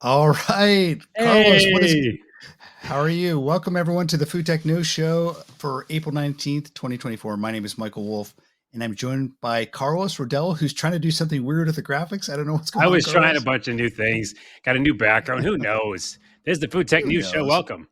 All right, Carlos, Hey, how are you? Welcome everyone to the Food Tech News Show for April 19th, 2024. My name is Michael Wolf, and I'm joined by Carlos Rodell, who's trying to do something weird with the graphics. I don't know what's I going on, was trying a Carlos. bunch of new things. Got a new background. Who knows? There's the Food Tech Who News Show. knows? Welcome.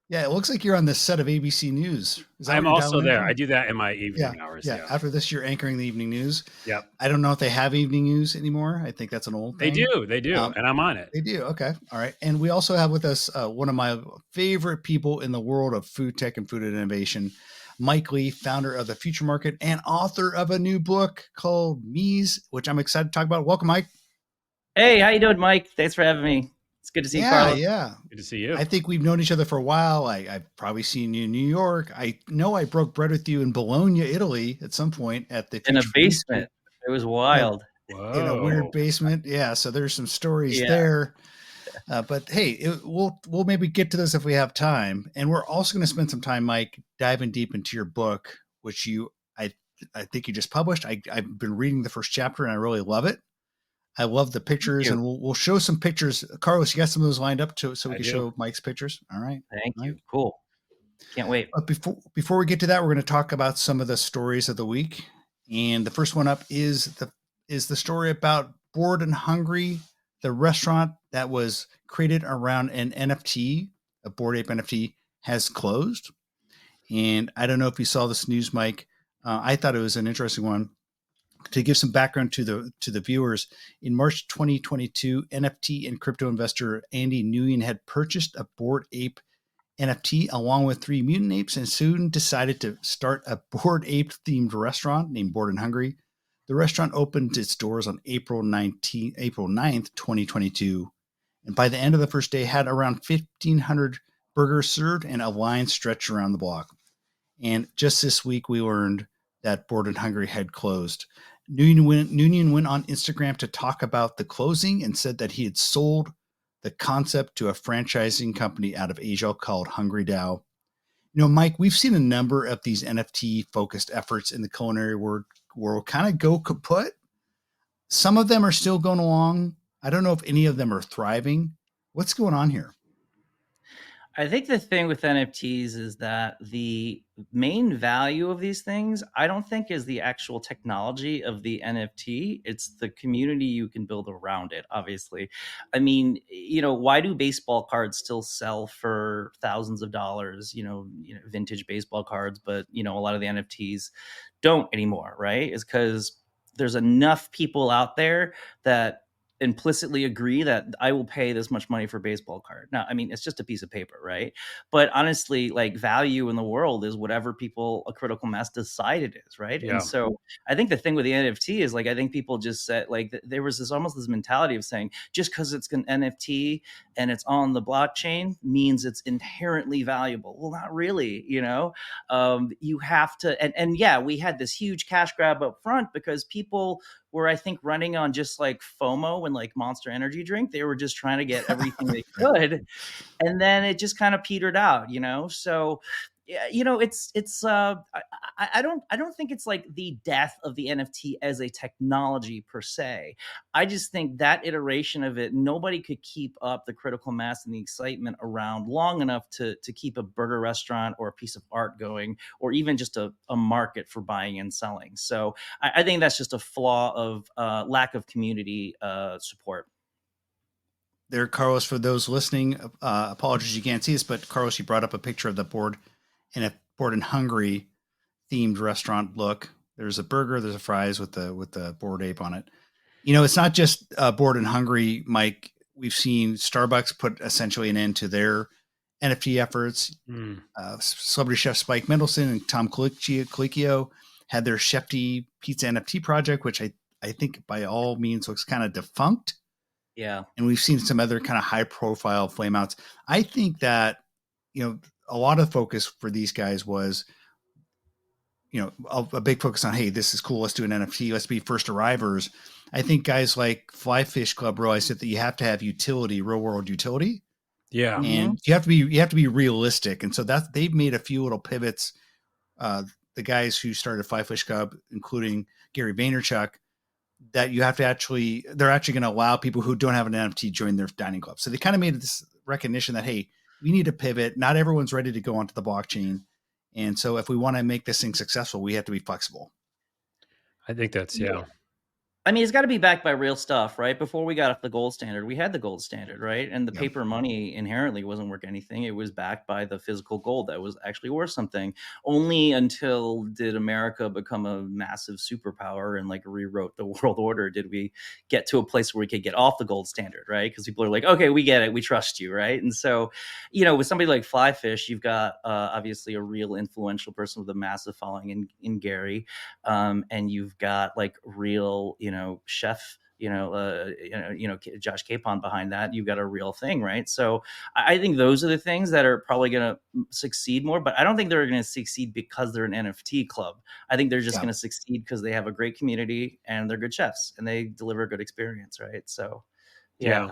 Yeah, it looks like you're on the set of ABC News. Is that what I'm you're also dialing in there. I from? do that in my Yeah, evening hours. yeah. Yeah. After this, you're anchoring the evening news. Yep. I don't know if they have evening news anymore. I think that's an old They thing. do. They do. Um, And I'm on it. They do. Okay. All right. And we also have with us one of my favorite people in the world of food tech and food innovation, Mike Lee, founder of the Future Market and author of a new book called Mise, which I'm excited to talk about. Welcome, Mike. Hey, how you doing, Mike? Thanks for having me. It's good to see you, Yeah. Carlos. Yeah. Good to see you. I think we've known each other for a while. I've probably seen you in New York. I know I broke bread with you in Bologna, Italy at some point at the In a Future Food School basement. It was in a, wild. in a weird Whoa. basement. Yeah. So there's some stories Yeah. there. But hey, we'll maybe get to this if we have time, and we're also going to spend some time, Mike, diving deep into your book, which I think you just published. I've been reading the first chapter, and I really love it. I love the Thank pictures, you. and we'll show some pictures. Carlos, you got some of those lined up to so we I can do. show Mike's pictures. All right, Thank all right. you. Cool. Can't wait. But before we get to that, we're going to talk about some of the stories of the week, and the first one up is the story about Bored and Hungry, the restaurant that was created around an NFT, a Bored Ape NFT, has closed. And I don't know if you saw this news, Mike. I thought it was an interesting one. To give some background to the viewers, in March 2022, NFT and crypto investor Andy Nguyen had purchased a Bored Ape NFT along with three mutant apes and soon decided to start a Bored Ape themed restaurant named Bored and Hungry. The restaurant opened its doors on April 9th, 2022. And by the end of the first day, had around 1,500 burgers served and a line stretched around the block. And just this week, we learned that Bored and Hungry had closed. Nguyen went on Instagram to talk about the closing and said that he had sold the concept to a franchising company out of Asia called Hungry DAO. You know, Mike, we've seen a number of these NFT focused efforts in the culinary world kind of go kaput. Some of them are still going along. I don't know if any of them are thriving. What's going on here? I think the thing with NFTs is that the main value of these things, I don't think is the actual technology of the NFT. It's the community you can build around it, obviously. I mean, why do baseball cards still sell for thousands of dollars, vintage baseball cards, but, a lot of the NFTs don't anymore, right? Is because there's enough people out there that implicitly agree that I will pay this much money for a baseball card. Now, I mean, it's just a piece of paper, right? But honestly, like value in the world is whatever people a critical mass decide it is, right? And Yeah. so I think the thing with the NFT is like I think people just said like there was this almost this mentality of saying just because it's an NFT and it's on the blockchain means it's inherently valuable. Well, not really, you have to and yeah, we had this huge cash grab up front because people were I think running on just like FOMO and like Monster Energy drink. They were just trying to get everything they could, and then it just kind of petered out, So yeah, I don't think it's like the death of the NFT as a technology per se. I just think that iteration of it, nobody could keep up the critical mass and the excitement around long enough to keep a burger restaurant or a piece of art going, or even just a market for buying and selling. So I think that's just a flaw of lack of community support. There, Carlos, for those listening, apologies you can't see this, but Carlos, you brought up a picture of the Bored and Hungry themed restaurant look. There's a burger, there's a fries with the Bored Ape on it. You know, it's not just Bored and Hungry, Mike. We've seen Starbucks put essentially an end to their NFT efforts. Mm. Celebrity chef Spike Mendelsohn and Tom Colicchio had their Chefty Pizza NFT project, which I think by all means looks kind of defunct. Yeah. And we've seen some other kind of high profile flameouts. I think that, a lot of focus for these guys was, a big focus on, hey, this is cool. Let's do an NFT. Let's be first arrivers. I think guys like Fly Fish Club realized that you have to have utility, real world utility, Yeah. and you have to be realistic. And so that they've made a few little pivots. The guys who started Fly Fish Club, including Gary Vaynerchuk, that you have to they're actually going to allow people who don't have an NFT join their dining club. So they kind of made this recognition that, hey, we need to pivot. Not everyone's ready to go onto the blockchain. And so if we want to make this thing successful, we have to be flexible. I think that's, yeah. I mean, it's got to be backed by real stuff, right? Before we got the gold standard, we had the gold standard, right? And the Yeah. paper money inherently wasn't worth anything. It was backed by the physical gold that was actually worth something. Only until did America become a massive superpower and like rewrote the world order did we get to a place where we could get off the gold standard, right? Because people are like, okay, we get it, we trust you, right? And so, you know, with somebody like Flyfish, you've got obviously a real influential person with a massive following in Gary, and you've got like real, you know, chef, Josh Capon behind that. You've got a real thing, right? So I think those are the things that are probably going to succeed more, but I don't think they're going to succeed because they're an NFT club. I think they're just going to succeed because they have a great community and they're good chefs and they deliver a good experience, right? So Yeah.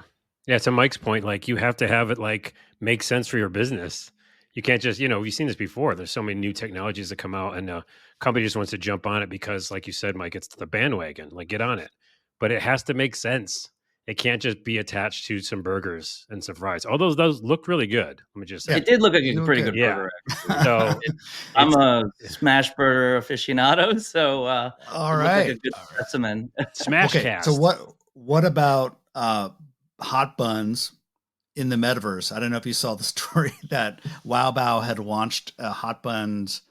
To Mike's point, like you have to have it like make sense for your business. You can't just, you've seen this before. There's so many new technologies that come out and a company just wants to jump on it because, like you said, Mike, it's the bandwagon. Like get on it. But it has to make sense. It can't just be attached to some burgers and some fries. Although those look really good. Let me just say. It did look like a pretty good burger. So I'm a smash burger aficionado, so all right, like a good specimen. Smash cast. So what about hot buns in the metaverse? I don't know if you saw the story that Wow had launched hot buns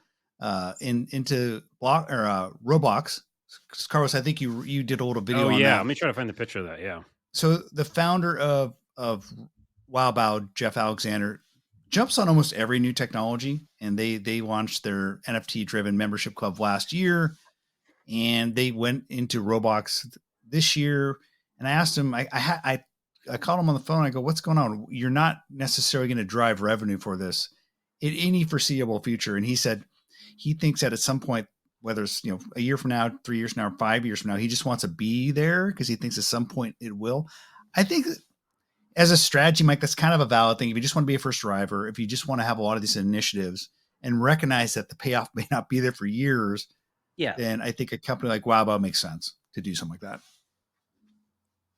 into Roblox. Carlos, I think you did a little video. Oh on yeah, that. let me try to find the picture of that. Yeah. So the founder of Wow, Jeff Alexander, jumps on almost every new technology, and they launched their NFT driven membership club last year, and they went into Roblox this year. And I asked him, I called him on the phone. I go, what's going on? You're not necessarily going to drive revenue for this in any foreseeable future. And he said he thinks that at some point, whether it's a year from now, 3 years from now, 5 years from now, he just wants to be there because he thinks at some point it will. I think as a strategy, Mike, that's kind of a valid thing. If you just want to be a first driver, if you just want to have a lot of these initiatives and recognize that the payoff may not be there for years, then I think a company like Wow makes sense to do something like that.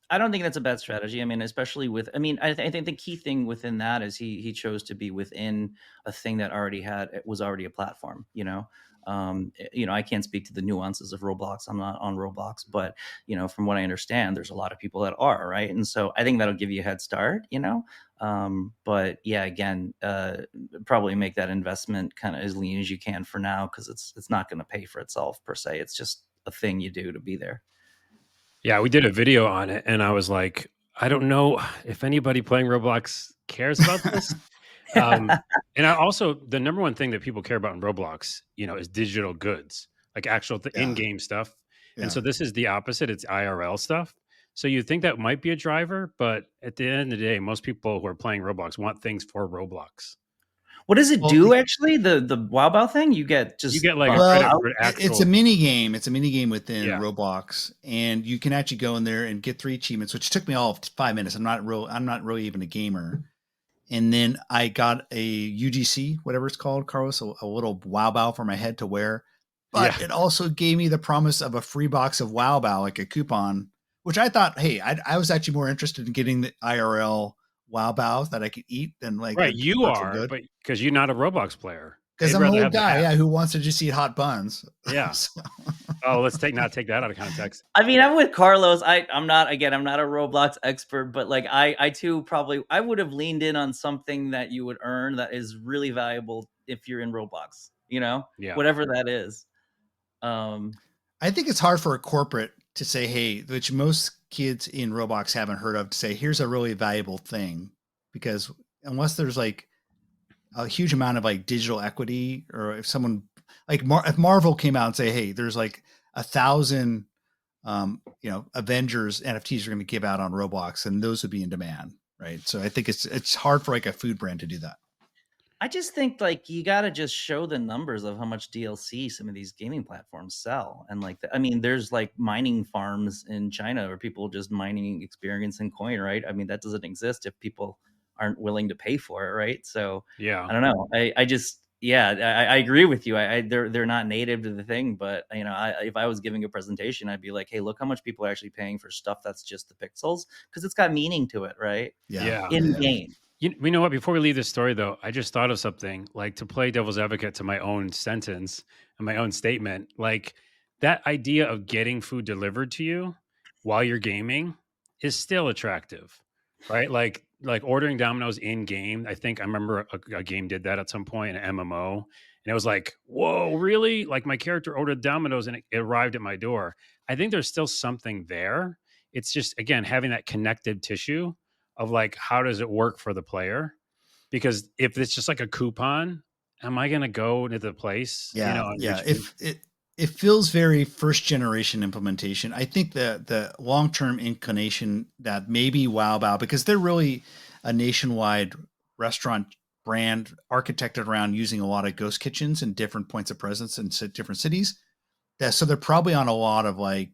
I don't think that's a bad strategy. I mean, especially with, I think the key thing within that is he chose to be within a thing that was already a platform, I can't speak to the nuances of Roblox. I'm not on Roblox, but from what I understand, there's a lot of people that are, right? And so I think that'll give you a head start, but yeah, again, probably make that investment kind of as lean as you can for now, because it's not going to pay for itself per se. It's just a thing you do to be there. Yeah, we did a video on it, and I was like, I don't know if anybody playing Roblox cares about this. And I also, the number one thing that people care about in Roblox, is digital goods, like actual in-game stuff. Yeah. And so this is the opposite. It's IRL stuff. So you think that might be a driver, but at the end of the day, most people who are playing Roblox want things for Roblox. What does it do actually? The Wow thing? You get like it's a mini game. It's a mini game within Roblox, and you can actually go in there and get 3 achievements, which took me all of 5 minutes. I'm not really even a gamer. And then I got a UGC, whatever it's called, Carlos, a little Wow for my head to wear. But it also gave me the promise of a free box of Wow, like a coupon, which I thought, hey, I was actually more interested in getting the IRL Wow that I could eat than like you are, but because you're not a Roblox player. Because I'm an old guy, who wants to just eat hot buns. Yeah. So. Oh, let's not take that out of context. I mean, I'm with Carlos. I'm not a Roblox expert, but like I too probably I would have leaned in on something that you would earn that is really valuable if you're in Roblox. Whatever that is. I think it's hard for a corporate to say, hey, which most kids in Roblox haven't heard of, to say, here's a really valuable thing, because unless there's like a huge amount of like digital equity, or if someone like if Marvel came out and say, hey, there's like 1,000, Avengers NFTs are going to give out on Roblox, and those would be in demand. Right. So I think it's hard for like a food brand to do that. I just think like you got to just show the numbers of how much DLC some of these gaming platforms sell. And like, there's like mining farms in China where people just mining experience in coin, right? I mean, that doesn't exist if people aren't willing to pay for it, right? So yeah, I don't know. I just, Yeah, I agree with you. They're not native to the thing, but if I was giving a presentation, I'd be like, hey, look how much people are actually paying for stuff that's just the pixels, because it's got meaning to it, right? Yeah. In game. You know what? Before we leave this story, though, I just thought of something like to play devil's advocate to my own sentence and my own statement. Like that idea of getting food delivered to you while you're gaming is still attractive, right? Like ordering Domino's in game. I think I remember a game did that at some point, an MMO, and it was like, whoa, really? Like my character ordered Domino's and it arrived at my door. I think there's still something there. It's just again having that connective tissue of like how does it work for the player, because if it's just like a coupon, am I going to go to the place and Yeah. reach food? If it feels very first generation implementation. I think the long term inclination that maybe Wow Bao, because they're really a nationwide restaurant brand architected around using a lot of ghost kitchens and different points of presence in different cities. So they're probably on a lot of like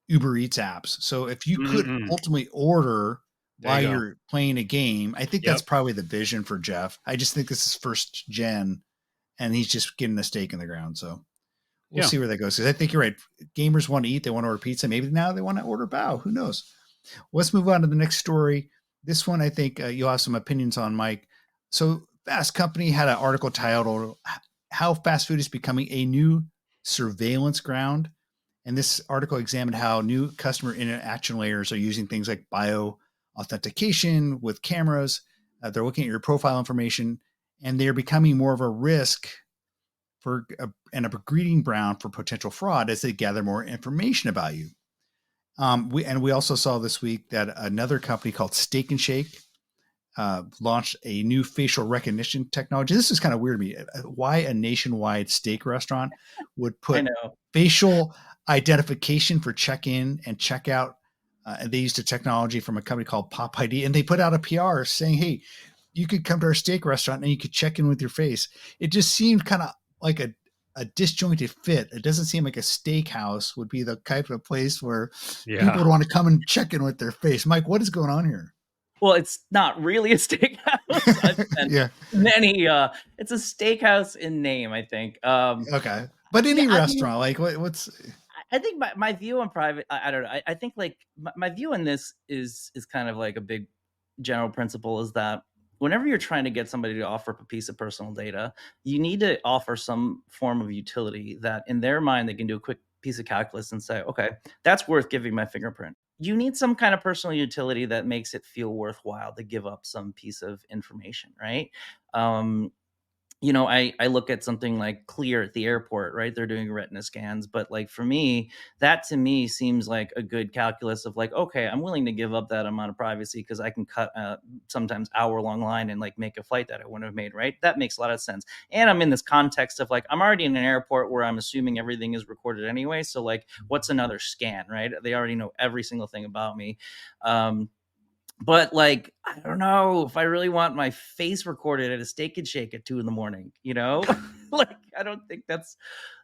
Uber Eats apps. So if you could Mm-mm. ultimately order There you while go. you're playing a game, I think that's Yep. probably the vision for Jeff. I just think this is first gen and he's just getting a stake in the ground. So we'll Yeah. see where that goes. Because I think you're right. Gamers want to eat, they want to order pizza. Maybe now they want to order bao. Who knows? Let's move on to the next story. This one, I think you'll have some opinions on, Mike. So, Fast Company had an article titled "How Fast Food is Becoming a New Surveillance Ground," and this article examined how new customer interaction layers are using things like bio authentication with cameras. They're looking at your profile information, and they're becoming more of a risk for and a breeding ground for potential fraud as they gather more information about you. We also saw this week that another company called Steak and Shake launched a new facial recognition technology. This is kind of weird to me. Why a nationwide steak restaurant would I put know. facial identification for check-in and check-out. And they used a technology from a company called Pop ID, and they put out a PR saying, "Hey, you could come to our steak restaurant and you could check in with your face." It just seemed kind of like a disjointed fit. It doesn't seem like a steakhouse would be the type of place where people Yeah. would want to come and check in with their face. Mike, what is going on here? Well, it's not really a steakhouse. I've spent Yeah. many. It's a steakhouse in name, I think. Okay. But Yeah, any I mean, restaurant, like what's I think my view on private. I don't know. I think like my view on this is kind of like a big general principle is that whenever you're trying to get somebody to offer a piece of personal data, you need to offer some form of utility that in their mind they can do a quick piece of calculus and say, okay, that's worth giving my fingerprint. You need some kind of personal utility that makes it feel worthwhile to give up some piece of information, right? Um, I look at something like Clear at the airport, right? They're doing retina scans, but like for me, that to me seems like a good calculus of like, okay, I'm willing to give up that amount of privacy because I can cut a sometimes hour-long line and like make a flight that I wouldn't have made, right? That makes a lot of sense. And I'm in this context of like, I'm already in an airport where I'm assuming everything is recorded anyway. So like, what's another scan, right? They already know every single thing about me. But like, I don't know if I really want my face recorded at a Steak and Shake at 2 a.m, like, I don't think that's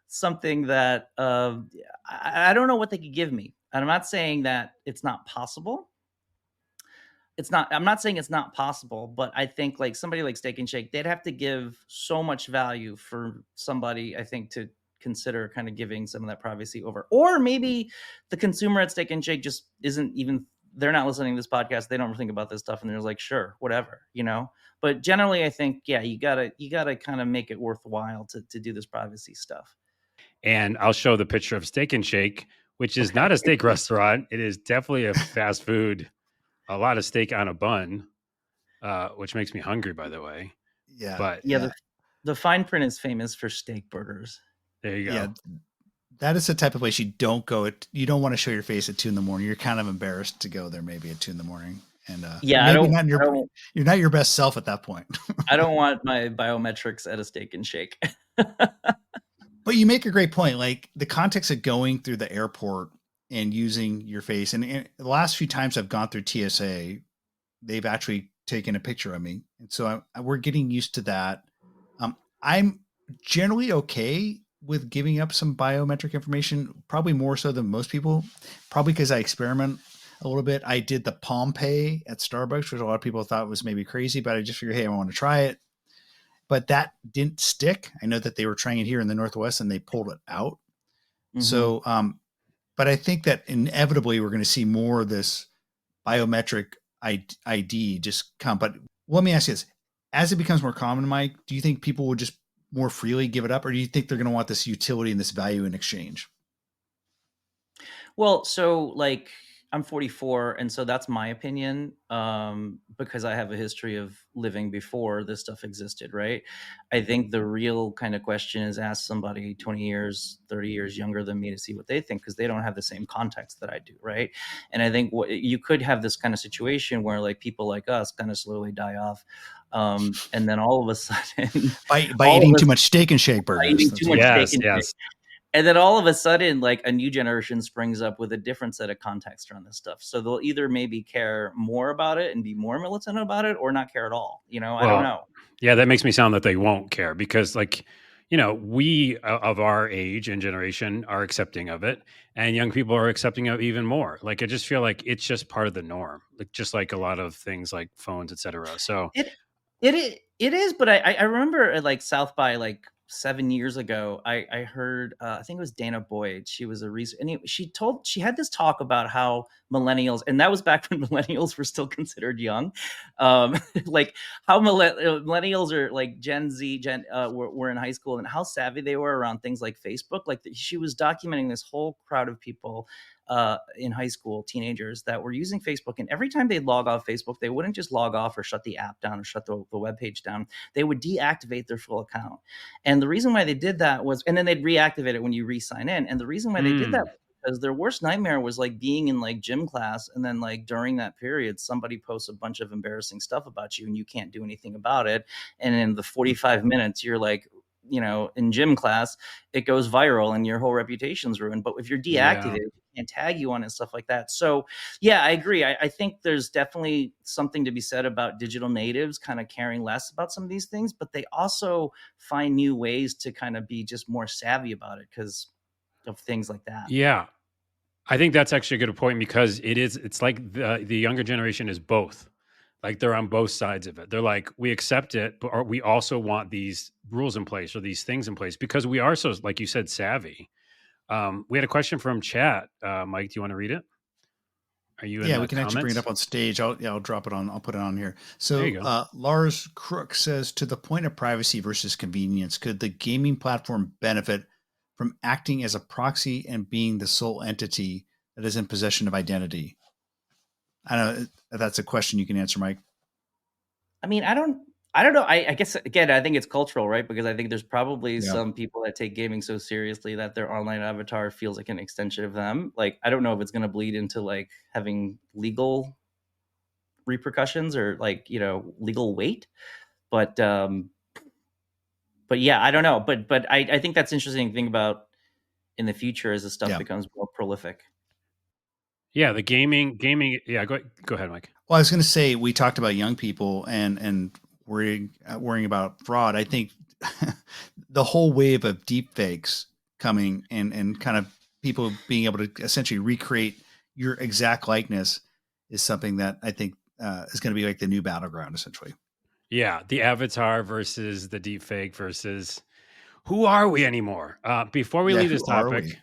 something that I don't know what they could give me. And I'm not saying that it's not possible. I'm not saying it's not possible, but I think like somebody like Steak and Shake, they'd have to give so much value for somebody, I think, to consider kind of giving some of that privacy over. Or maybe the consumer at Steak and Shake just isn't even, they're not listening to this podcast. They don't think about this stuff and they're like, sure, whatever. But generally I think, yeah, you gotta kind of make it worthwhile to do this privacy stuff. And I'll show the picture of Steak and Shake, which is Okay. not a steak restaurant. It is definitely a fast food, a lot of steak on a bun, which makes me hungry, by the way. yeah, But Yeah, yeah, the fine print is famous for steak burgers. there you yeah. go. That is the type of place you don't go at. You don't want to show your face at 2 a.m. You're kind of embarrassed to go there maybe at 2 a.m. And Yeah, maybe not in I don't you're not your best self at that point. I don't want my biometrics at a Steak and Shake. But you make a great point. Like the context of going through the airport and using your face. And the last few times I've gone through TSA, they've actually taken a picture of me. And so we're getting used to that. I'm generally okay with giving up some biometric information, probably more so than most people, probably because I experiment a little bit. I did the Palm Pay at Starbucks, which a lot of people thought was maybe crazy, but I just figured, hey, I want to try it. but that didn't stick. I know that they were trying it here in the Northwest and they pulled it out. Mhm. So, but I think that inevitably we're going to see more of this biometric ID just come. But let me ask you this: as it becomes more common, Mike, do you think people would just more freely give it up, or do you think they're going to want this utility and this value in exchange? Well, so like I'm 44, and so that's my opinion, because I have a history of living before this stuff existed, right? I think the real kind of question is ask somebody 20 years, 30 years younger than me to see what they think, because they don't have the same context that I do, right? And I think what you could have this kind of situation where like people like us kind of slowly die off, and then all of a sudden, By all eating of too us much steak and shake by burgers. eating That's too what- much steak Yes, and shake. yes. And then all of a sudden, like a new generation springs up with a different set of context around this stuff. So they'll either maybe care more about it and be more militant about it, or not care at all. You know, I don't Well, know. yeah, that makes me sound that they won't care because, like, you know, we of our age and generation are accepting of it, and young people are accepting of it even more. Like, I just feel like it's just part of the norm, like just like a lot of things like phones, etc. So, It is, but I remember at like South by like 7 years ago, I heard I think it was Dana Boyd. She was a researcher, and she had this talk about how millennials, and that was back when millennials were still considered young, like how millennials are like Gen Z, were in high school, and how savvy they were around things like Facebook. Like she was documenting this whole crowd of people in high school, teenagers that were using Facebook. And every time they'd log off Facebook, they wouldn't just log off or shut the app down or shut the web page down. They would deactivate their full account. And the reason why they did that was, and then they'd reactivate it when you re-sign in. And the reason why they did that was because their worst nightmare was like being in like gym class, and then like during that period, somebody posts a bunch of embarrassing stuff about you and you can't do anything about it. And in the 45 minutes, you're like, you know, in gym class, it goes viral and your whole reputation's ruined. But if you're deactivated, you can't tag you on it and stuff like that. So yeah, I agree. I think there's definitely something to be said about digital natives kind of caring less about some of these things, but they also find new ways to kind of be just more savvy about it because of things like that. yeah, I think that's actually a good point because it's like the younger generation is both. Like they're on both sides of it. They're like, we accept it, but we also want these rules in place or these things in place because we are so, like you said, savvy. We had a question from chat. Mike, do you want to read it? Are you in Yeah, the we can actually bring it comments? up on stage. I'll drop it on. I'll put it on here. There So you go. Lars Crook says, to the point of privacy versus convenience, could the gaming platform benefit from acting as a proxy and being the sole entity that is in possession of identity? I don't know if that's a question you can answer, Mike. I mean, I don't know. I guess again, I think it's cultural, right? Because I think there's probably Yeah. some people that take gaming so seriously that their online avatar feels like an extension of them. Like, I don't know if it's going to bleed into like having legal repercussions or like, you know, legal weight, but yeah, I don't know. But I think that's interesting to think about in the future as this stuff Yeah. becomes more prolific. Yeah, the gaming. Yeah, go ahead, Mike. Well, I was going to say we talked about young people and worrying about fraud. I think the whole wave of deep fakes coming and kind of people being able to essentially recreate your exact likeness is something that I think is going to be like the new battleground, essentially. Yeah, the avatar versus the deep fake versus who are we anymore? Before we Yeah, leave who this are topic, we?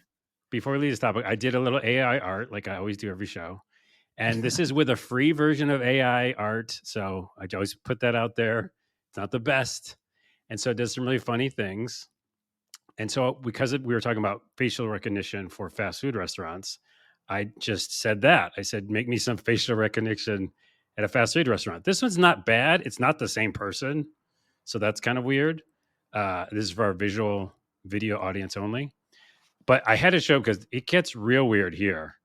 I did a little AI art like I always do every show. And this is with a free version of AI art. So I always put that out there. It's not the best. And so it does some really funny things. And so because we were talking about facial recognition for fast food restaurants, I just said that. I said, make me some facial recognition at a fast food restaurant. This one's not bad. It's not the same person. So that's kind of weird. This is for our visual video audience only. But I had to show because it gets real weird here.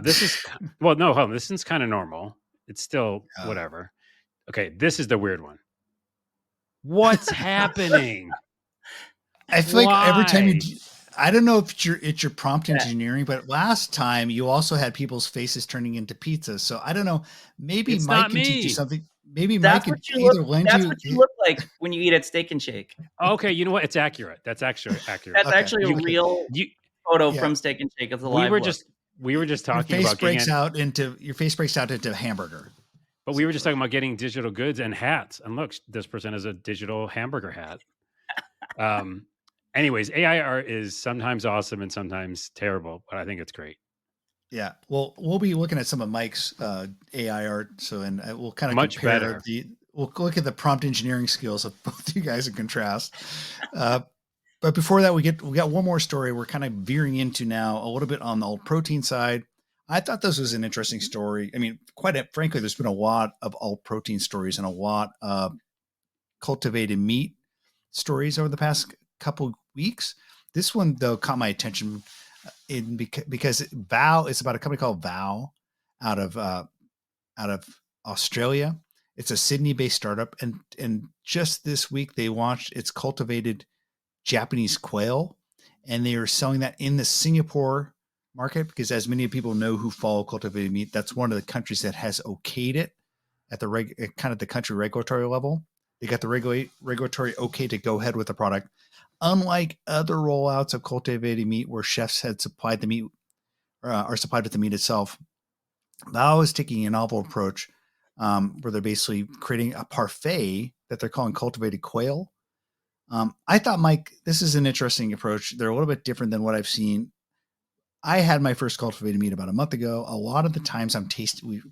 This is, well, no, hold on. This one's kind of normal. It's still whatever. Okay, this is the weird one. What's happening? I feel like every time Why? I don't know if it's your prompt engineering, but last time you also had people's faces turning into pizzas. So I don't know. Maybe It's Mike not can teach you me. something. Maybe That's Mike what could you look. either lend That's you. what you look like when you eat at Steak and Shake. Okay, you know what? It's accurate. That's actually accurate. That's Okay, actually a okay. real You, photo Yeah. from Steak and Shake. It's a we live were look. just we were just Your talking face about getting breaks out into hamburger. But we were just talking about getting digital goods and hats. And look, this person has a digital hamburger hat. Um, anyways, AI art is sometimes awesome and sometimes terrible, but I think it's great. Yeah. Well, we'll be looking at some of Mike's AI art. So, and we'll kind of Much compare better. we'll look at the prompt engineering skills of both you guys in contrast. But before that, we got one more story. We're kind of veering into now a little bit on the alt protein side. I thought this was an interesting story. I mean, frankly, there's been a lot of alt protein stories and a lot of cultivated meat stories over the past couple weeks. This one though caught my attention because Vow it's about a company called Vow out of Australia. It's a Sydney-based startup, and just this week they launched its cultivated Japanese quail, and they are selling that in the Singapore market because, as many people know who follow cultivated meat, that's one of the countries that has okayed it at the kind of the country regulatory level. They got the regulatory okay to go ahead with the product. Unlike other rollouts of cultivated meat where chefs had supplied the meat are supplied with the meat itself, Bao is taking a novel approach where they're basically creating a parfait that they're calling cultivated quail. I thought, Mike, this is an interesting approach. They're a little bit different than what I've seen. I had my first cultivated meat about a month ago. A lot of the times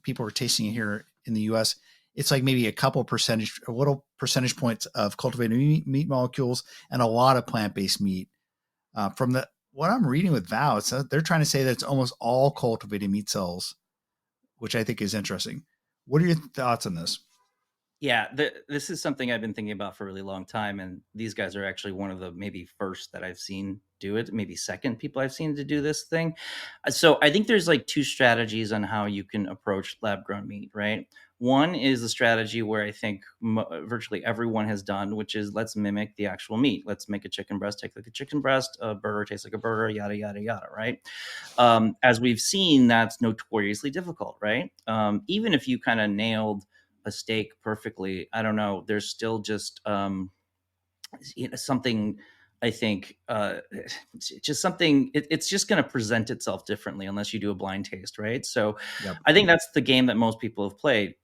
people are tasting it here in the US. It's like maybe a little percentage points of cultivated meat molecules and a lot of plant-based meat. From what I'm reading with Vow, they're trying to say that it's almost all cultivated meat cells, which I think is interesting. What are your thoughts on this? Yeah, this is something I've been thinking about for a really long time, and these guys are actually one of the maybe first that I've seen do it, maybe second people I've seen to do this thing. So I think there's like two strategies on how you can approach lab grown meat, right? One is the strategy where I think virtually everyone has done, which is let's mimic the actual meat. Let's make a chicken breast taste like a chicken breast, a burger tastes like a burger, yada yada yada, right? As we've seen, that's notoriously difficult, right? Even if you kind of nailed a steak perfectly, I don't know, there's still just something, I think, just something, it's just going to present itself differently unless you do a blind taste, right? So Yep. I think that's the game that most people have played.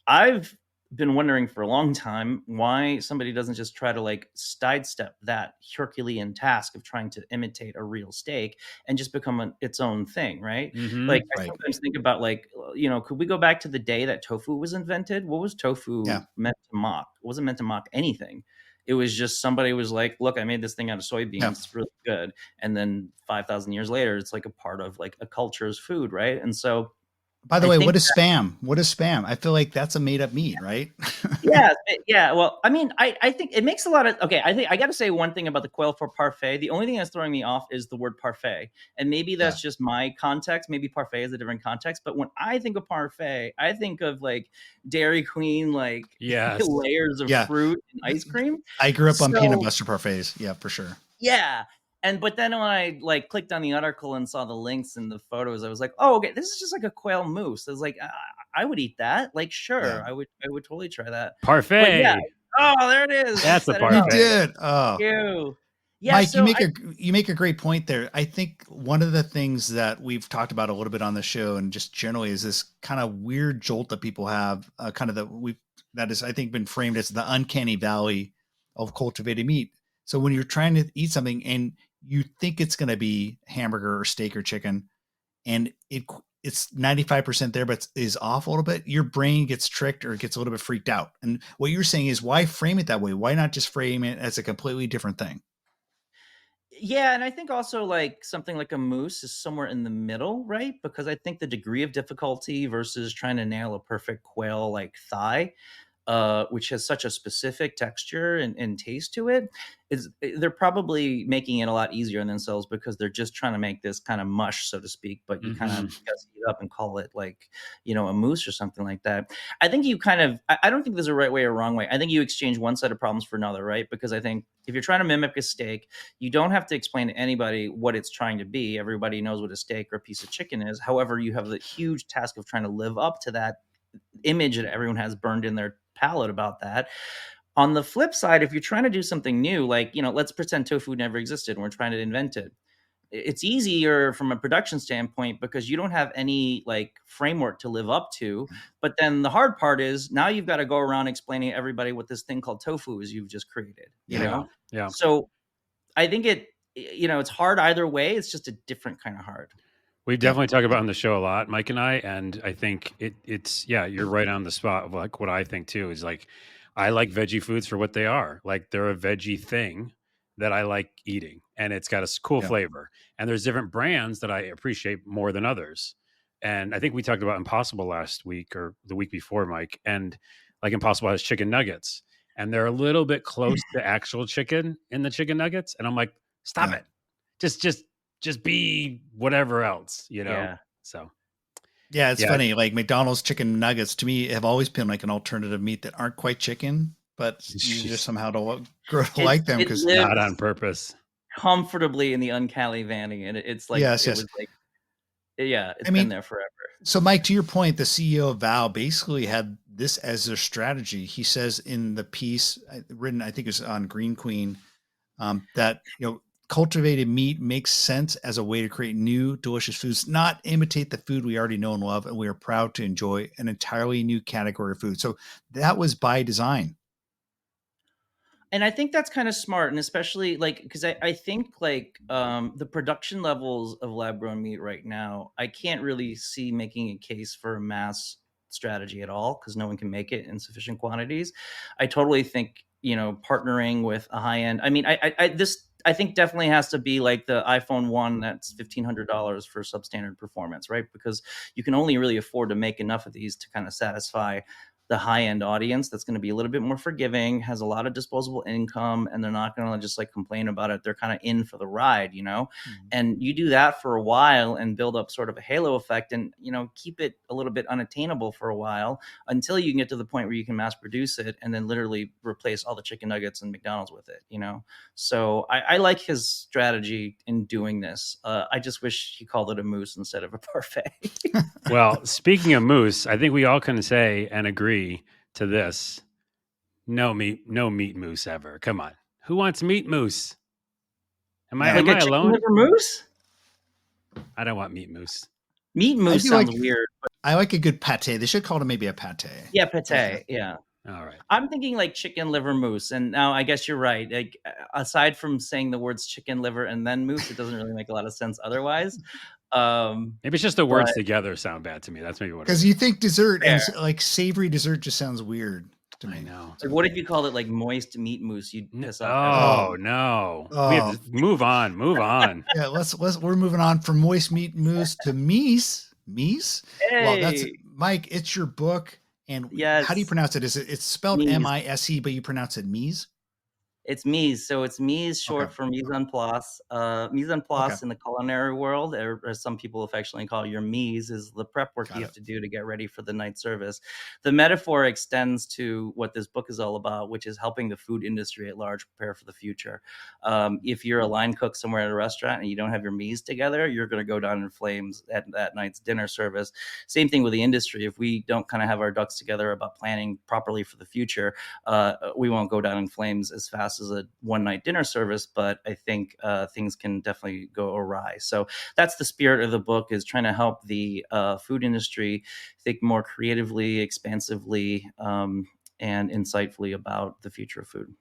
I've been wondering for a long time why somebody doesn't just try to like sidestep that Herculean task of trying to imitate a real steak and just become its own thing, right? Like I Right. sometimes think about like, could we go back to the day that tofu was invented? What was tofu Yeah. meant to mock? It wasn't meant to mock anything. It was just somebody was like, look, I made this thing out of soybeans. Yeah. It's really good. And then 5,000 years later, it's like a part of like a culture's food, right? And so By the I way, think what is spam? What is spam? I feel like that's a made up meat, right? yeah, yeah. Well, I mean, I think it makes a lot of okay. I think I got to say one thing about the quail for parfait. The only thing that's throwing me off is the word parfait, and maybe Yeah. that's just my context. Maybe parfait is a different context. But when I think of parfait, I think of like Dairy Queen, like Yes. layers of Yeah. fruit and ice cream. I grew up on peanut So butter parfaits. Yeah, for sure. yeah. And but then when I like clicked on the article and saw the links and the photos, I was like, oh, okay, this is just like a quail mousse. I was like, I would eat that. Like, Yeah. sure, I would totally try that. But yeah, Parfait. oh, there it is. I That's a set it You up. parfait. did. Oh, You. Yeah, Mike, so you make a great point there. I think one of the things that we've talked about a little bit on the show and just generally is this kind of weird jolt that people have, kind of that is I think been framed as the uncanny valley of cultivated meat. So when you're trying to eat something and you think it's going to be hamburger or steak or chicken, and it's 95% there, but is off a little bit, your brain gets tricked or gets a little bit freaked out. And what you're saying is, why frame it that way? Why not just frame it as a completely different thing? yeah, and I think also like something like a moose is somewhere in the middle, right? Because I think the degree of difficulty versus trying to nail a perfect quail like thigh, which has such a specific texture and taste to it, they're probably making it a lot easier on themselves because they're just trying to make this kind of mush, so to speak. But you kind of Mhm. gussy it up and call it like a moose or something like that. I think you kind of I don't think there's a right way or wrong way. I think you exchange one set of problems for another, right? Because I think if you're trying to mimic a steak, you don't have to explain to anybody what it's trying to be. Everybody knows what a steak or a piece of chicken is. However, you have the huge task of trying to live up to that image that everyone has burned in their palate about that. On the flip side, if you're trying to do something new, like, let's pretend tofu never existed and we're trying to invent it. it's easier from a production standpoint because you don't have any like framework to live up to. But then the hard part is now you've got to go around explaining to everybody what this thing called tofu is you've just created, you know? Yeah. So I think it's hard either way. It's just a different kind of hard. We've definitely talked about on the show a lot, Mike and I, and I think it's you're right on the spot of like what I think too is like I like veggie foods for what they are. Like they're a veggie thing that I like eating, and it's got a cool flavor. And there's different brands that I appreciate more than others. And I think we talked about Impossible last week or the week before, Mike. And like Impossible has chicken nuggets, and they're a little bit close to actual chicken in the chicken nuggets. And I'm like, stop it, just be whatever else, you know? Yeah. So yeah, it's funny. Like McDonald's chicken nuggets to me have always been like an alternative meat that aren't quite chicken, but you just somehow don't grow to like them because not on purpose. Comfortably in the uncanny valley, and it's like yes. was like, it's been there forever. So, Mike, to your point, the CEO of Vow basically had this as their strategy. He says in the piece written, I think it was on Green Queen, that cultivated meat makes sense as a way to create new, delicious foods, not imitate the food we already know and love, and we are proud to enjoy an entirely new category of food. So that was by design. And I think that's kind of smart, and especially like because I think like the production levels of lab-grown meat right now, I can't really see making a case for a mass strategy at all because no one can make it in sufficient quantities. I totally think partnering with a high-end. I mean, I think definitely has to be like the iPhone 1 that's $1,500 for substandard performance, right? Because you can only really afford to make enough of these to kind of satisfy the high-end audience that's going to be a little bit more forgiving, has a lot of disposable income, and they're not going to just like complain about it. They're kind of in for the ride, and you do that for a while and build up sort of a halo effect and, keep it a little bit unattainable for a while until you can get to the point where you can mass produce it and then literally replace all the chicken nuggets and McDonald's with it, So I like his strategy in doing this. I just wish he called it a mousse instead of a parfait. Well, speaking of mousse, I think we all can say and agree to this: no meat mousse ever. Come on, who wants meat mousse? Am I alone? Liver mousse? I don't want meat mousse. Meat mousse sounds weird. But I like a good pate. They should call it maybe a pate. Yeah, pate. Yeah. All right. I'm thinking like chicken liver mousse, and now I guess you're right. Like aside from saying the words chicken liver and then mousse, it doesn't really make a lot of sense otherwise. Maybe it's just the words together sound bad to me. That's maybe what. Because you think dessert and like savory dessert just sounds weird to me. I know. Like, what if you called it like moist meat mousse? You'd piss off. Oh no! We have to move on. Yeah, let's. We're moving on from moist meat mousse to Mise. Mise. Hey. Well, that's Mike. It's your book, and how do you pronounce it? It's spelled Mise, but you pronounce it Mise. It's Mise. So it's Mise, short for mise en place. Mise en place in the culinary world, or some people affectionately call it your mise, is the prep work you have to do to get ready for the night service. The metaphor extends to what this book is all about, which is helping the food industry at large prepare for the future. If you're a line cook somewhere at a restaurant and you don't have your mise together, you're going to go down in flames at that night's dinner service. Same thing with the industry. If we don't kind of have our ducks together about planning properly for the future, we won't go down in flames as fast as a one-night dinner service, but I think things can definitely go awry. So that's the spirit of the book, is trying to help the food industry think more creatively, expansively, and insightfully about the future of food.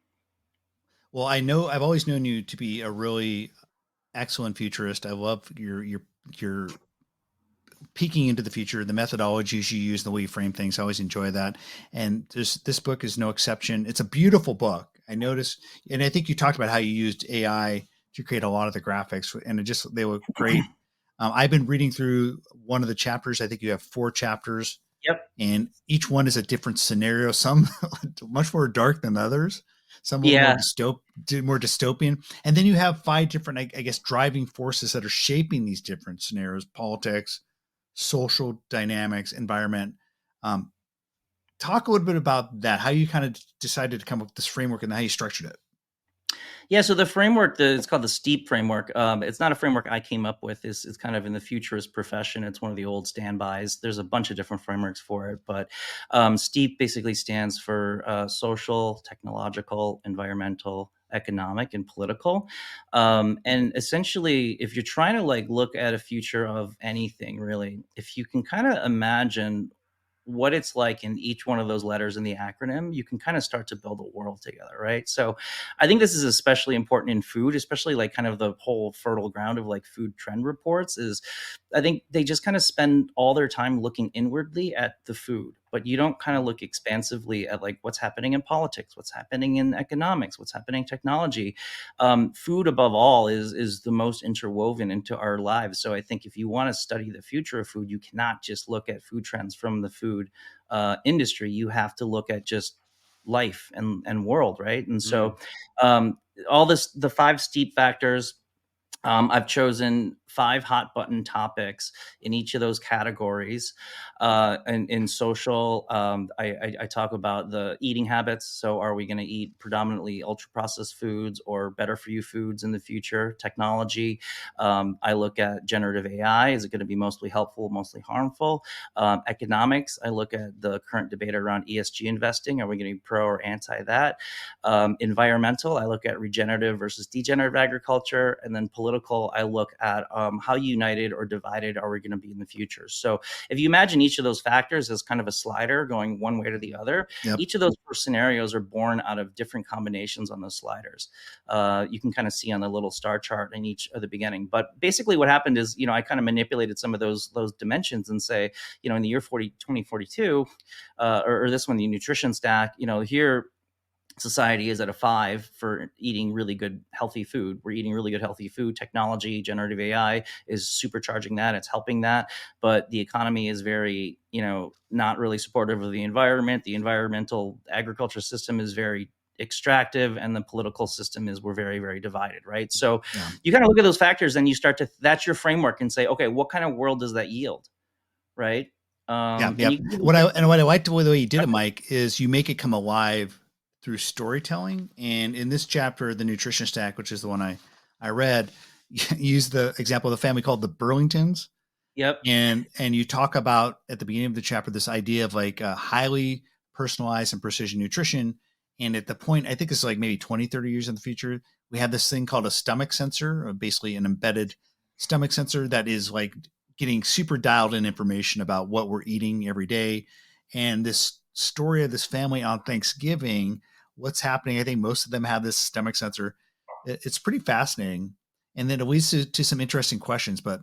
Well, I know I've always known you to be a really excellent futurist. I love your peeking into the future, the methodologies you use, the way you frame things. I always enjoy that. And this book is no exception. It's a beautiful book. I noticed, and I think you talked about how you used AI to create a lot of the graphics, and they look great. I've been reading through one of the chapters. I think you have 4 chapters. Yep. And each one is a different scenario. Some much more dark than others. Some more dystopian. And then you have 5 different, I guess, driving forces that are shaping these different scenarios: politics, social dynamics, environment. Talk a little bit about that, how you kind of decided to come up with this framework and how you structured it. Yeah, so the framework, it's called the STEEP framework. It's not a framework I came up with. It's kind of in the futurist profession. It's one of the old standbys. There's a bunch of different frameworks for it, but STEEP basically stands for social, technological, environmental, economic and political. And essentially, if you're trying to like look at a future of anything, really, if you can kind of imagine what it's like in each one of those letters in the acronym, you can kind of start to build a world together, right? So I think this is especially important in food, especially like kind of the whole fertile ground of like food trend reports is I think they just kind of spend all their time looking inwardly at the food, but you don't kind of look expansively at like what's happening in politics, what's happening in economics, what's happening in technology. Food above all is the most interwoven into our lives. So I think if you want to study the future of food, you cannot just look at food trends from the food industry. You have to look at just life and world, right? And so um, all this, the five steep factors, I've chosen 5 hot button topics in each of those categories. And in social, I talk about the eating habits. So, are we going to eat predominantly ultra processed foods or better for you foods in the future? Technology. I look at generative AI. Is it going to be mostly helpful, mostly harmful? Economics. I look at the current debate around ESG investing. Are we going to be pro or anti that? Environmental. I look at regenerative versus degenerative agriculture, and then political. I look at how united or divided are we going to be in the future. So if you imagine each of those factors as kind of a slider going one way to the other, Yep. each of those four scenarios are born out of different combinations on those sliders. You can kind of see on the little star chart in each of the beginning. But basically what happened is, I kind of manipulated some of those dimensions and say, in the year 2042, or this one, the nutrition stack, here, society is at a 5 for eating really good healthy food. We're eating really good healthy food. Technology, generative AI is supercharging that. It's helping that. But the economy is very, not really supportive of the environment. The environmental agriculture system is very extractive, and the political system is we're very, very divided, right? So you kind of look at those factors and you start to, that's your framework, and say, okay, what kind of world does that yield, right? What I liked the way you did it, Mike, is you make it come alive through storytelling. And in this chapter, the nutrition stack, which is the one I read, you use the example of the family called the Burlingtons. Yep. And you talk about at the beginning of the chapter this idea of like highly personalized and precision nutrition. And at the point, I think it's like maybe 20, 30 years in the future, we have this thing called a stomach sensor, basically an embedded stomach sensor that is like getting super dialed in information about what we're eating every day. And this story of this family on Thanksgiving, what's happening, I think most of them have this stomach sensor. It's pretty fascinating. And then it leads to some interesting questions. But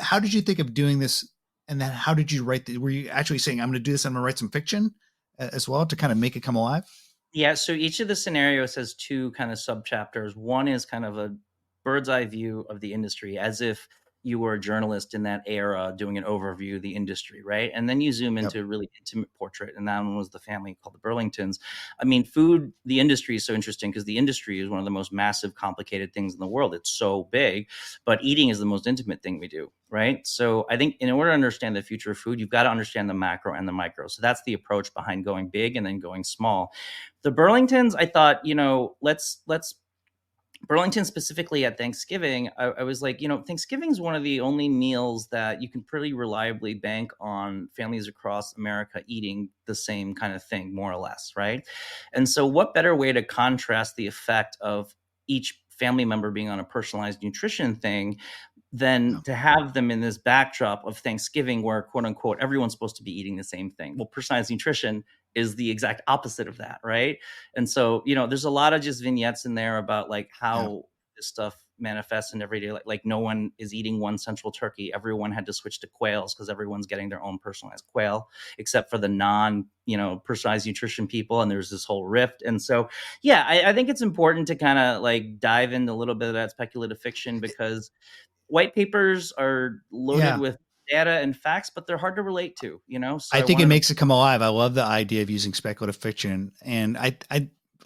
how did you think of doing this? And then how did you write? Were you actually saying, I'm going to do this, I'm going to write some fiction as well to kind of make it come alive? Yeah. So each of the scenarios has 2 kind of sub chapters. One is kind of a bird's eye view of the industry, as if you were a journalist in that era doing an overview of the industry, right? And then you zoom into a really intimate portrait, and that one was the family called the Burlingtons. I mean, food, the industry is so interesting because the industry is one of the most massive, complicated things in the world. It's so big, but eating is the most intimate thing we do, right? So I think in order to understand the future of food, you've got to understand the macro and the micro. So that's the approach behind going big and then going small. The Burlingtons, I thought, let's Burlington specifically at Thanksgiving, I was like, Thanksgiving is one of the only meals that you can pretty reliably bank on families across America eating the same kind of thing, more or less, right? And so what better way to contrast the effect of each family member being on a personalized nutrition thing than to have them in this backdrop of Thanksgiving where, quote unquote, everyone's supposed to be eating the same thing. Well, personalized nutrition is the exact opposite of that, right? And so, there's a lot of just vignettes in there about like how this stuff manifests in everyday life. Like no one is eating one central turkey. Everyone had to switch to quails because everyone's getting their own personalized quail, except for the personalized nutrition people. And there's this whole rift. And so, yeah, I think it's important to kind of like dive into a little bit of that speculative fiction because white papers are loaded with data and facts, but they're hard to relate to, So I think it makes it come alive. I love the idea of using speculative fiction. And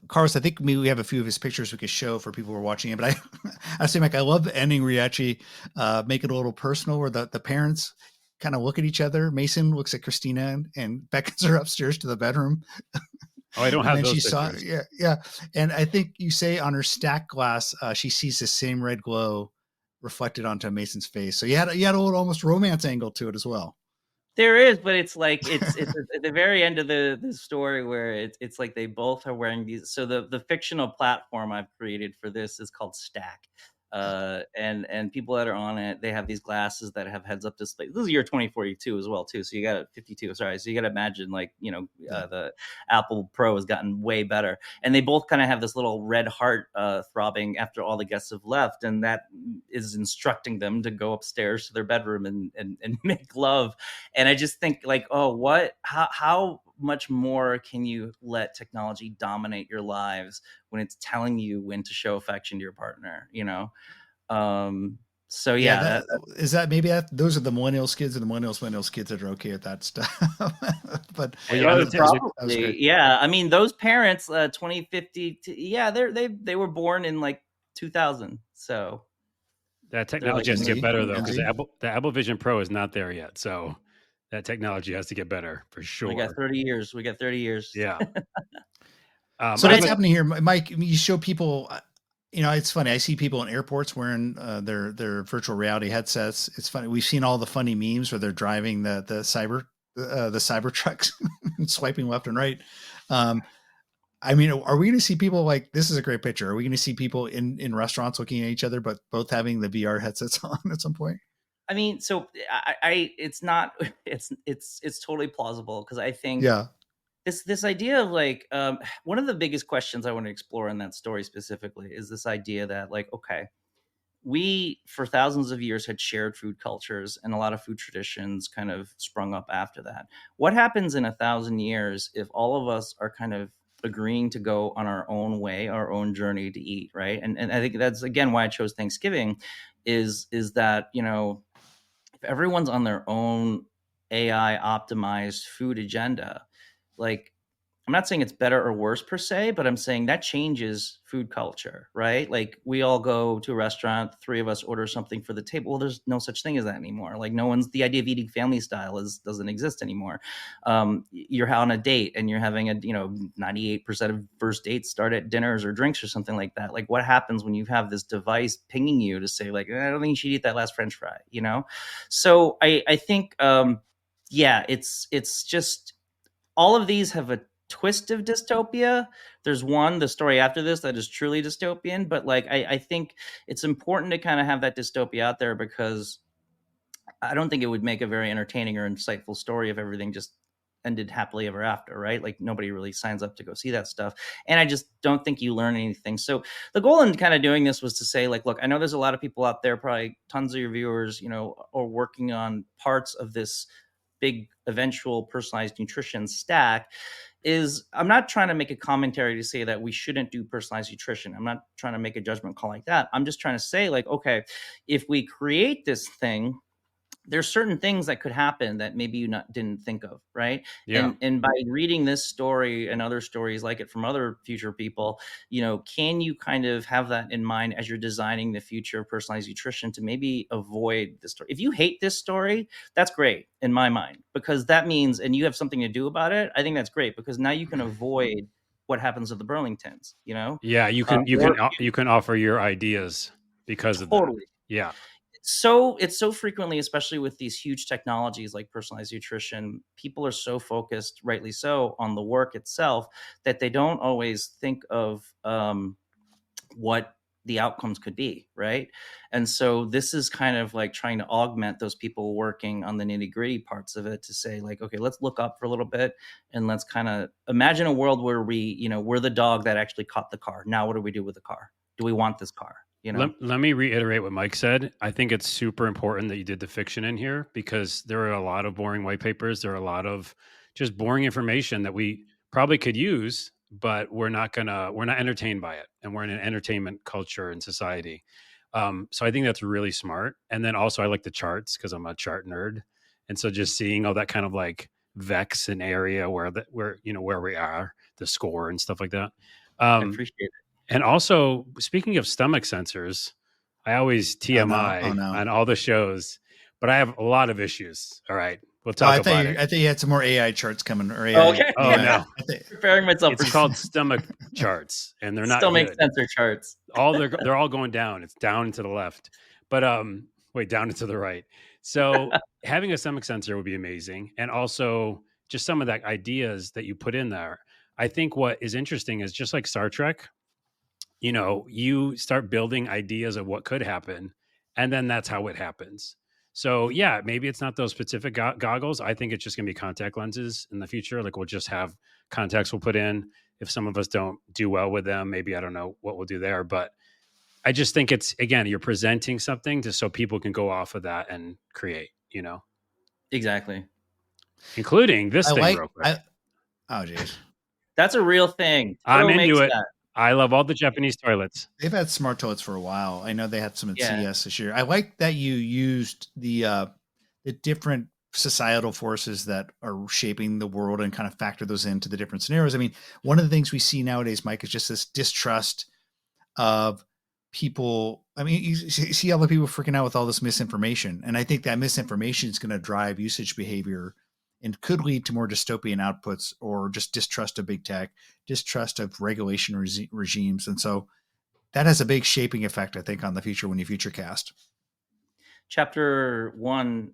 Carlos, I think we have a few of his pictures we could show for people who are watching it. But I say, Mike, I love the ending where you actually make it a little personal, where the parents kind of look at each other. Mason looks at Christina and beckons her upstairs to the bedroom. Oh, I don't have those pictures. Yeah. And I think you say on her stack glass, she sees the same red glow reflected onto Mason's face. So you had a little almost romance angle to it as well. There is, but it's like it's at the very end of the story where it's like they both are wearing these. So the fictional platform I've created for this is called Stack. And people that are on it, they have these glasses that have heads up display. This is year 2042 as well too. So you got 52. Sorry. So you got to imagine like, the Apple Pro has gotten way better, and they both kind of have this little red heart throbbing after all the guests have left, and that is instructing them to go upstairs to their bedroom and make love. And I just think like, oh, how much more can you let technology dominate your lives when it's telling you when to show affection to your partner, so yeah, those are the millennials kids, and the millennials kids that are okay with that stuff. But probably, yeah. I mean, those parents, 2050, they were born in like 2000. So that technology has to get better though, because the Apple Vision Pro is not there yet. So that technology has to get better for sure. We got 30 years. Yeah. So what's happening here, Mike? You show people. It's funny. I see people in airports wearing their virtual reality headsets. It's funny. We've seen all the funny memes where they're driving the cyber trucks and swiping left and right. I mean, are we going to see people like, this is a great picture. Are we going to see people in restaurants looking at each other, but both having the VR headsets on at some point? I mean, so it's totally plausible, because I think this idea of like, one of the biggest questions I want to explore in that story specifically is this idea that like, okay, we for thousands of years had shared food cultures, and a lot of food traditions kind of sprung up after that. What happens in 1,000 years if all of us are kind of agreeing to go on our own way, our own journey to eat, right? And I think that's again why I chose Thanksgiving, is that, if everyone's on their own AI optimized food agenda, like, I'm not saying it's better or worse per se, but I'm saying that changes food culture, right? Like, we all go to a restaurant, three of us order something for the table. Well, there's no such thing as that anymore. Like, the idea of eating family style doesn't exist anymore. You're on a date and you're having 98% of first dates start at dinners or drinks or something like that. Like, what happens when you have this device pinging you to say like, I don't think you should eat that last French fry, So I think, it's just, all of these have a twist of dystopia. There's the story after this, that is truly dystopian, but like I think it's important to kind of have that dystopia out there, because I don't think it would make a very entertaining or insightful story if everything just ended happily ever after, right? Like, nobody really signs up to go see that stuff, and I just don't think you learn anything. So the goal in kind of doing this was to say like, look, I know there's a lot of people out there, probably tons of your viewers, are working on parts of this big eventual personalized nutrition stack. I'm not trying to make a commentary to say that we shouldn't do personalized nutrition. I'm not trying to make a judgment call like that. I'm just trying to say like, okay, if we create this thing, there's certain things that could happen that maybe you didn't think of, right? Yeah. And by reading this story and other stories like it from other future people, can you kind of have that in mind as you're designing the future of personalized nutrition, to maybe avoid this story? If you hate this story, that's great in my mind, because that means, and you have something to do about it, I think that's great, because now you can avoid what happens with the Burlingtons, Yeah, you can offer your ideas because of that. Yeah. So it's so frequently, especially with these huge technologies like personalized nutrition, people are so focused, rightly so, on the work itself, that they don't always think of what the outcomes could be, right? And so this is kind of like trying to augment those people working on the nitty-gritty parts of it, to say like, okay, let's look up for a little bit, and let's kind of imagine a world where we're the dog that actually caught the car. Now what do we do with the car? Do we want this car? Let me reiterate what Mike said. I think it's super important that you did the fiction in here, because there are a lot of boring white papers. There are a lot of just boring information that we probably could use, but we're not entertained by it. And we're in an entertainment culture and society. So I think that's really smart. And then also I like the charts, because I'm a chart nerd. And so just seeing all that kind of like vex and area where we are, the score and stuff like that. I appreciate it. And also, speaking of stomach sensors, I always TMI on all the shows, but I have a lot of issues. All right, we'll talk about it. I think you had some more AI charts coming. Or AI, okay. Oh no, preparing myself. It's called stomach charts, and they're not stomach good. sensor charts. They're all going down. It's down and to the left. But Wait, down and to the right. So having a stomach sensor would be amazing. And also just some of that ideas that you put in there. I think what is interesting is just like Star Trek, you start building ideas of what could happen, and then that's how it happens. So yeah, maybe it's not those specific goggles. I think it's just going to be contact lenses in the future. Like we'll just have contacts we'll put in. If some of us don't do well with them, maybe I don't know what we'll do there. But I just think it's, again, you're presenting something just so people can go off of that and create, Exactly. including this I thing like. real quick. Oh, jeez. That's a real thing. I'm Toro into makes it. that. I love all the Japanese toilets. They've had smart toilets for a while. I know they had some at Yeah. CES this year. I like that you used the different societal forces that are shaping the world and kind of factor those into the different scenarios. I mean, one of the things we see nowadays, Mike, is just this distrust of people. I mean, you see all the people freaking out with all this misinformation. And I think that misinformation is going to drive usage behavior and could lead to more dystopian outputs or just distrust of big tech, distrust of regulation regimes. And so that has a big shaping effect, I think, on the future when you future cast. Chapter 1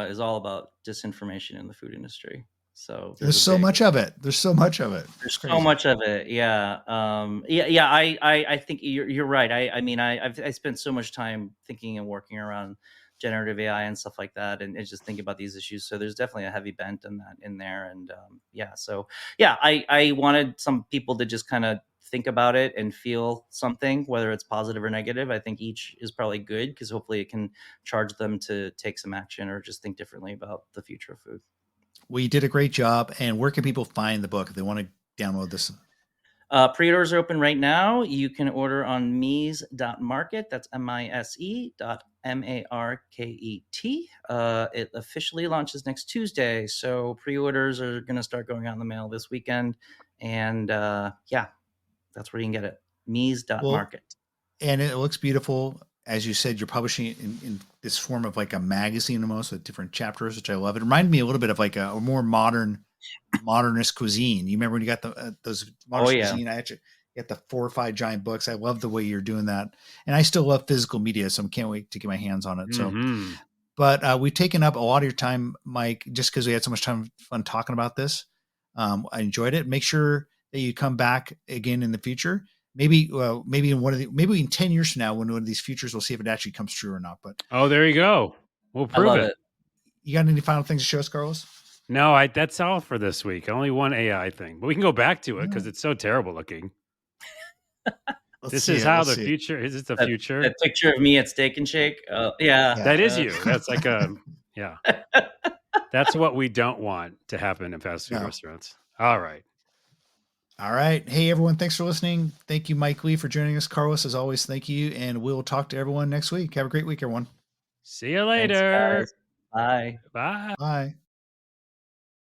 is all about disinformation in the food industry. So there's so much of it. There's so much of it. There's so much of it. Yeah. I think you're right. I mean, I spent so much time thinking and working around generative AI and stuff like that, and just thinking about these issues. So there's definitely a heavy bent in that in there. And I wanted some people to just kind of think about it and feel something, whether it's positive or negative. I think each is probably good because hopefully it can charge them to take some action or just think differently about the future of food. We did a great job. And where can people find the book if they want to download this? Pre-orders are open right now. You can order on mise.market. That's mise.market. It officially launches next Tuesday. So pre-orders are going to start going out in the mail this weekend. And that's where you can get it. Mise.market. And it looks beautiful. As you said, you're publishing it in this form of like a magazine almost with different chapters, which I love. It reminded me a little bit of like a more modernist cuisine. You remember when you got those modernist cuisine? I actually got the 4 or 5 giant books. I love the way you're doing that. And I still love physical media, so I can't wait to get my hands on it. Mm-hmm. So, but we've taken up a lot of your time, Mike, just because we had so much fun talking about this. I enjoyed it. Make sure that you come back again in the future. Maybe in 10 years from now, when one of these futures, we'll see if it actually comes true or not. But there you go. We'll prove it. You got any final things to show us, Carlos? No, that's all for this week. Only one AI thing, but we can go back to it because it's so terrible looking. This is how the future is. It's the future. That picture of me at Steak and Shake. Yeah, that is you. That's like that's what we don't want to happen in fast food restaurants. All right. Hey, everyone. Thanks for listening. Thank you, Mike Lee, for joining us. Carlos, as always, thank you. And we'll talk to everyone next week. Have a great week, everyone. See you later. Thanks, guys. Bye. Bye. Bye.